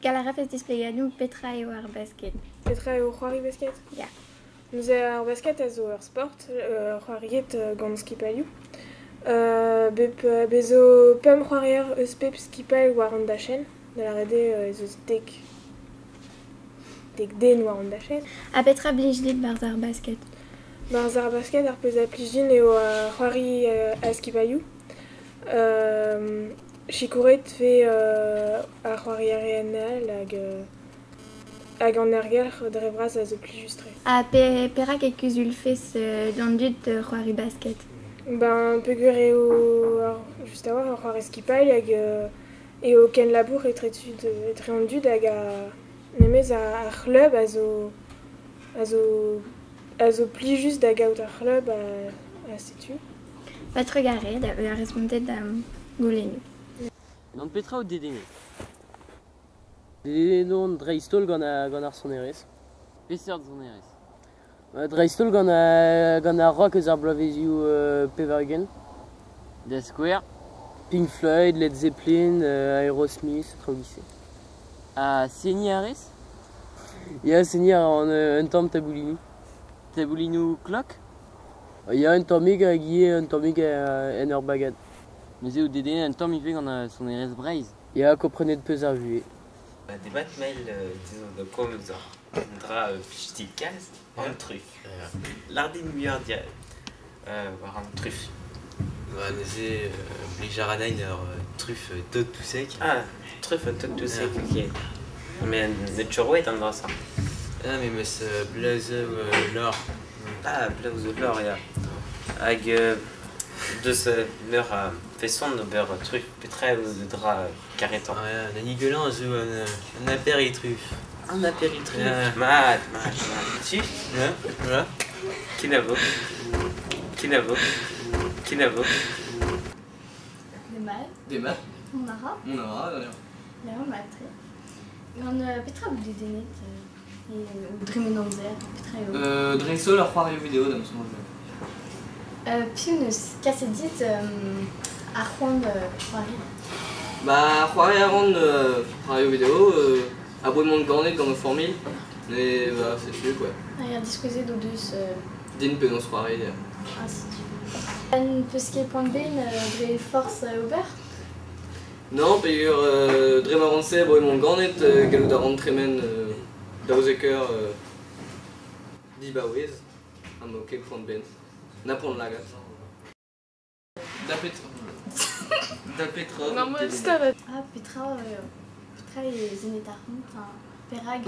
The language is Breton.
Galara fes displegadu petra eo ar basket. Petra eo c'hoari basket? Ya. Nous ar basket a zo ur sport, c'hoariet gant skipalioù. Bezo pem c'hoarier eus pep skipal war an dachen, da la rede ez eus dek den war an dachen. A petra blij dit barz ar basket. Barz ar basket ar peus a plij din eo c'hoari a skipalioù. Chikouret fe ar c'hoari arenal hag an erger dre braz a zo plij justre. A perak e kuzul fes d'an dud c'hoari basket. Ben, pegur eo just a war ar c'hoari skipal hag eo ken labour etre an dud hag a nemez ar club a zo pli just da gaout ar club a setu. Patre gare, da a respondet da goulennoù. N'an petra o dedennet. Dedennet dreistol gant ar sonerez. Peseurt sonerez. Dreistol gant ar rock eus ar blavezioù pevargen. Da Square. Pink Floyd, Led Zeppelin, Aerosmith, traoù-gise. A Seni arez? Ya, Seni ar an tamm taboulinou. Taboulinou klok? Ya, un tammig a gie, un tammig en ur bagad. Mais eo dedennet un tamm ife gant sonerez Breiz. Ya, komprenet peus ar vuhez. Debat mail disons de comme ça un dra petit cas un truc l'ardin muir dia war un truc va neze blijaranain truffe tot tout sec truffe tout sec ok mais de chouette en dra ça mais mes blaze l'or blaze l'or ya hag de ce leur façon de beurre truc petra de drap carrétan un niguelan un apéritruffe un apéritruffe mat tu voilà kinavo Des maths. Mon ara d'ailleurs Là, on m'a très. Gant petra ou dedennet ou dremenanzer, petra eo. Dreisol ar c'hoario vidéo d'am son jeu. Piv neus kaset dit ar c'hoant c'hoari. Bah, c'hoari a ran c'hoario vidéo, abonnement ganet gant o formil, mais bah, c'est sûr quoi. Ar diskouezet o deus. Din penaos c'hoari. Ah, si tu veux. Un peus ket poant ben dre force ober? Non, pegur dre avancé abonnement ganet gallout a ran tremen daouzekeur dibaouez, am o ket poant ben. Napon lagat. Da petra. Non, moi, stavet. Ah, petra e zenet ar c'hoant, perag.